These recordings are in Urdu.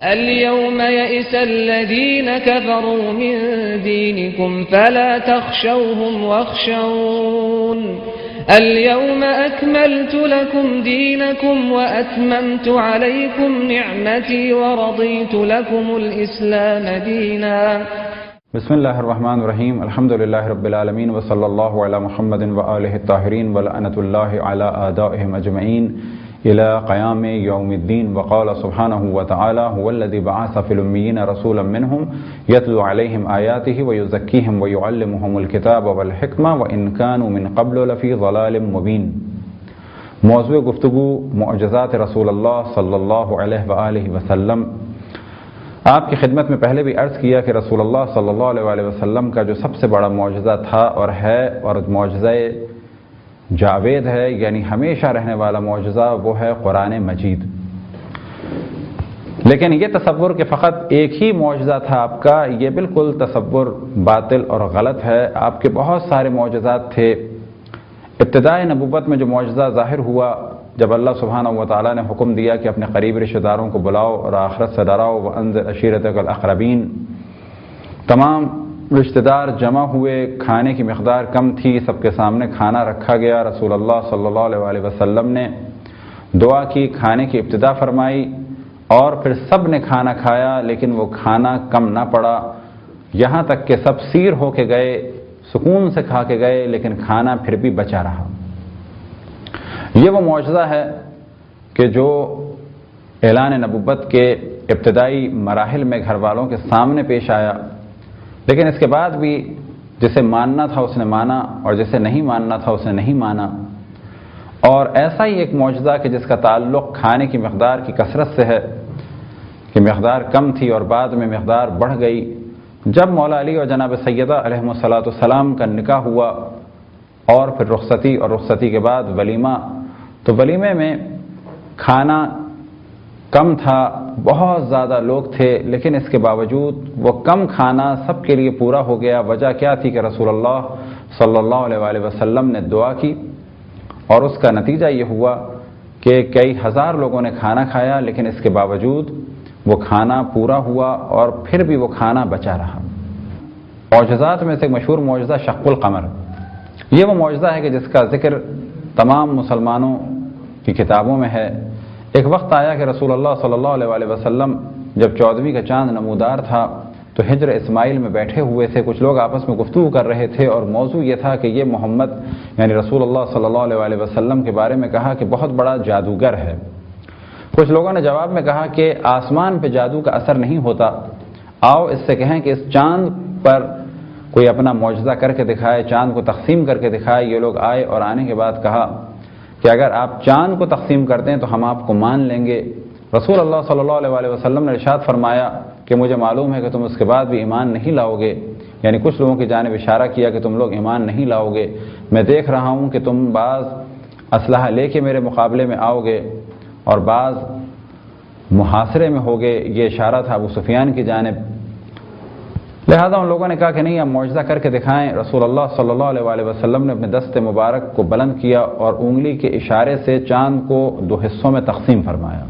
اليوم يئس الذين كفروا من دينكم فلا تخشوهم واخشون اليوم أكملت لكم دينكم وأتممت عليكم نعمتي ورضيت لكم الإسلام دينا. بسم الله الرحمن الرحيم. الحمد لله رب العالمين وصلى الله على محمد وآله الطاهرين ولعنة الله على أعدائهم أجمعين إلى قيام يوم الدين. وقال سبحانه وتعالى هو الذي بعث في الأميين رسولا منهم يتلو عليهم آياته ويزكيهم ويعلمهم الكتاب والحكمة وإن كانوا من قبل لفي ضلال مبين. موضوع گفتگو معجزات رسول اللہ صلی اللہ علیہ وآلہ وسلم. آپ کی خدمت میں پہلے بھی عرض کیا کہ رسول اللہ صلی اللہ علیہ وآلہ وسلم کا جو سب سے بڑا معجزہ تھا اور ہے اور معجزہ جاوید ہے، یعنی ہمیشہ رہنے والا معجزہ، وہ ہے قرآن مجید. لیکن یہ تصور کہ فقط ایک ہی معجزہ تھا آپ کا، یہ بالکل تصور باطل اور غلط ہے. آپ کے بہت سارے معجزات تھے. ابتدائے نبوت میں جو معجزہ ظاہر ہوا جب اللہ سبحانہ و تعالیٰ نے حکم دیا کہ اپنے قریب رشتہ داروں کو بلاؤ اور آخرت سے ڈراؤ، وانذر عشیرتک الاقربین، تمام رشتہ دار جمع ہوئے، کھانے کی مقدار کم تھی، سب کے سامنے کھانا رکھا گیا. رسول اللہ صلی اللہ علیہ وسلم نے دعا کی، کھانے کی ابتدا فرمائی اور پھر سب نے کھانا کھایا، لیکن وہ کھانا کم نہ پڑا، یہاں تک کہ سب سیر ہو کے گئے، سکون سے کھا کے گئے، لیکن کھانا پھر بھی بچا رہا. یہ وہ معجزہ ہے کہ جو اعلان نبوت کے ابتدائی مراحل میں گھر والوں کے سامنے پیش آیا، لیکن اس کے بعد بھی جسے ماننا تھا اس نے مانا اور جسے نہیں ماننا تھا اس نے نہیں مانا. اور ایسا ہی ایک معجزہ کہ جس کا تعلق کھانے کی مقدار کی کثرت سے ہے کہ مقدار کم تھی اور بعد میں مقدار بڑھ گئی. جب مولا علی اور جناب سیدہ علیہ السلام کا نکاح ہوا اور پھر رخصتی اور رخصتی کے بعد ولیمہ، تو ولیمے میں کھانا کم تھا، بہت زیادہ لوگ تھے، لیکن اس کے باوجود وہ کم کھانا سب کے لیے پورا ہو گیا. وجہ کیا تھی کہ رسول اللہ صلی اللہ علیہ وسلم نے دعا کی اور اس کا نتیجہ یہ ہوا کہ کئی ہزار لوگوں نے کھانا کھایا، لیکن اس کے باوجود وہ کھانا پورا ہوا اور پھر بھی وہ کھانا بچا رہا. معجزات میں سے ایک مشہور معجزہ شق القمر. یہ وہ معجزہ ہے کہ جس کا ذکر تمام مسلمانوں کی کتابوں میں ہے. ایک وقت آیا کہ رسول اللہ صلی اللہ علیہ وسلم جب 14ویں کا چاند نمودار تھا تو ہجر اسماعیل میں بیٹھے ہوئے تھے. کچھ لوگ آپس میں گفتگو کر رہے تھے اور موضوع یہ تھا کہ یہ محمد یعنی رسول اللہ صلی اللہ علیہ وسلم کے بارے میں کہا کہ بہت بڑا جادوگر ہے. کچھ لوگوں نے جواب میں کہا کہ آسمان پہ جادو کا اثر نہیں ہوتا، آؤ اس سے کہیں کہ اس چاند پر کوئی اپنا معجزہ کر کے دکھائے، چاند کو تقسیم کر کے دکھائے. یہ لوگ آئے اور آنے کے بعد کہا کہ اگر آپ چاند کو تقسیم کر دیں تو ہم آپ کو مان لیں گے. رسول اللہ صلی اللہ علیہ وسلم نے ارشاد فرمایا کہ مجھے معلوم ہے کہ تم اس کے بعد بھی ایمان نہیں لاؤ گے. یعنی کچھ لوگوں کی جانب اشارہ کیا کہ تم لوگ ایمان نہیں لاؤ گے. میں دیکھ رہا ہوں کہ تم بعض اسلحہ لے کے میرے مقابلے میں آؤ گے اور بعض محاصرے میں ہوگے. یہ اشارہ تھا ابو سفیان کی جانب. لہذا ان لوگوں نے کہا کہ نہیں، آپ معجزہ کر کے دکھائیں. رسول اللہ صلی اللہ علیہ وسلم نے اپنے دست مبارک کو بلند کیا اور انگلی کے اشارے سے چاند کو 2 حصوں میں تقسیم فرمایا.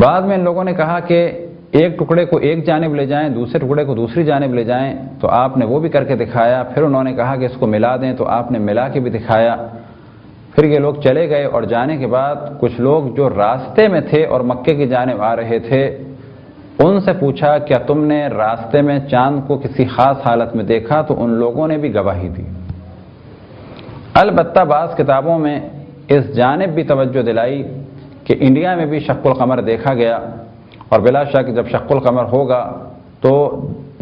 بعد میں ان لوگوں نے کہا کہ ایک ٹکڑے کو ایک جانب لے جائیں، دوسرے ٹکڑے کو دوسری جانب لے جائیں، تو آپ نے وہ بھی کر کے دکھایا. پھر انہوں نے کہا کہ اس کو ملا دیں، تو آپ نے ملا کے بھی دکھایا. پھر یہ لوگ چلے گئے اور جانے کے بعد کچھ لوگ جو راستے میں تھے اور مکے کی جانب آ رہے تھے ان سے پوچھا کیا تم نے راستے میں چاند کو کسی خاص حالت میں دیکھا؟ تو ان لوگوں نے بھی گواہی دی. البتہ بعض کتابوں میں اس جانب بھی توجہ دلائی کہ انڈیا میں بھی شق القمر دیکھا گیا، اور بلا شک جب شق القمر ہوگا تو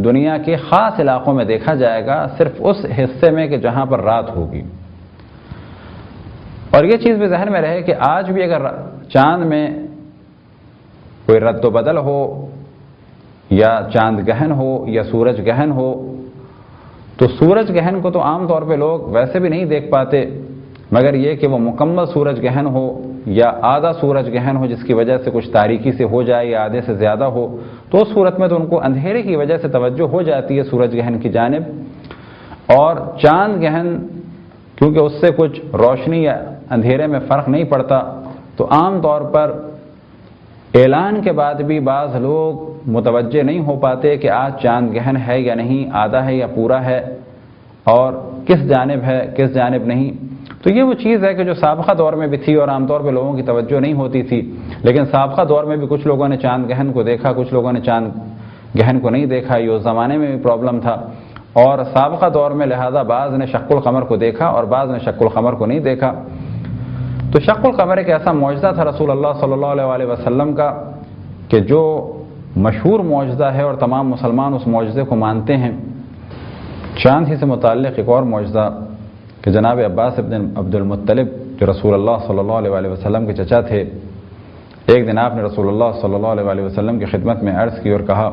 دنیا کے خاص علاقوں میں دیکھا جائے گا، صرف اس حصے میں کہ جہاں پر رات ہوگی. اور یہ چیز بھی ذہن میں رہے کہ آج بھی اگر چاند میں کوئی رد و بدل ہو یا چاند گہن ہو یا سورج گہن ہو، تو سورج گہن کو تو عام طور پہ لوگ ویسے بھی نہیں دیکھ پاتے، مگر یہ کہ وہ مکمل سورج گہن ہو یا آدھا سورج گہن ہو جس کی وجہ سے کچھ تاریکی سے ہو جائے یا آدھے سے زیادہ ہو، تو اس صورت میں تو ان کو اندھیرے کی وجہ سے توجہ ہو جاتی ہے سورج گہن کی جانب. اور چاند گہن کیونکہ اس سے کچھ روشنی یا اندھیرے میں فرق نہیں پڑتا، تو عام طور پر اعلان کے بعد بھی بعض لوگ متوجہ نہیں ہو پاتے کہ آج چاند گہن ہے یا نہیں، آدھا ہے یا پورا ہے، اور کس جانب ہے کس جانب نہیں۔ تو یہ وہ چیز ہے کہ جو سابقہ دور میں بھی تھی اور عام طور پہ لوگوں کی توجہ نہیں ہوتی تھی، لیکن سابقہ دور میں بھی کچھ لوگوں نے چاند گہن کو دیکھا، کچھ لوگوں نے چاند گہن کو نہیں دیکھا، یہ اس زمانے میں بھی پرابلم تھا، اور سابقہ دور میں لہذا بعض نے شق القمر کو دیکھا اور بعض نے شق القمر کو نہیں دیکھا۔ تو شق القمر ایک ایسا معجزہ تھا رسول اللہ صلی اللہ علیہ وسلم کا کہ جو مشہور معجزہ ہے اور تمام مسلمان اس معجزے کو مانتے ہیں۔ چاند ہی سے متعلق ایک اور معجزہ کہ جناب عباس ابن عبد المطلب جو رسول اللہ صلی اللہ علیہ وسلم کے چچا تھے، ایک دن آپ نے رسول اللہ صلی اللہ علیہ وسلم کی خدمت میں عرض کی اور کہا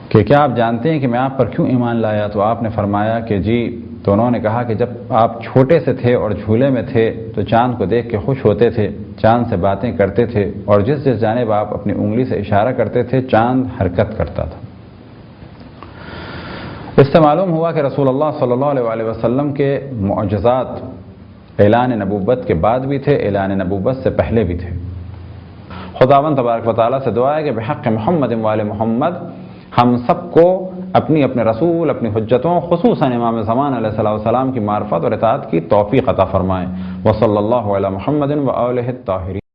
کہ کیا آپ جانتے ہیں کہ میں آپ پر کیوں ایمان لایا؟ تو آپ نے فرمایا کہ جی۔ تو انہوں نے کہا کہ جب آپ چھوٹے سے تھے اور جھولے میں تھے تو چاند کو دیکھ کے خوش ہوتے تھے، چاند سے باتیں کرتے تھے، اور جس جس جانب آپ اپنی انگلی سے اشارہ کرتے تھے چاند حرکت کرتا تھا۔ اس سے معلوم ہوا کہ رسول اللہ صلی اللہ علیہ وسلم کے معجزات اعلان نبوت کے بعد بھی تھے، اعلان نبوت سے پہلے بھی تھے۔ خداوند تبارک و تعالیٰ سے دعا ہے کہ بحق محمد وآل محمد ہم سب کو اپنے رسول، اپنی حجتوں، خصوصاً امام زمان علیہ السلام کی معرفت اور اطاعت کی توفیق عطا فرمائیں۔ وصلی اللہ علی محمد وآلہ الطاہرین۔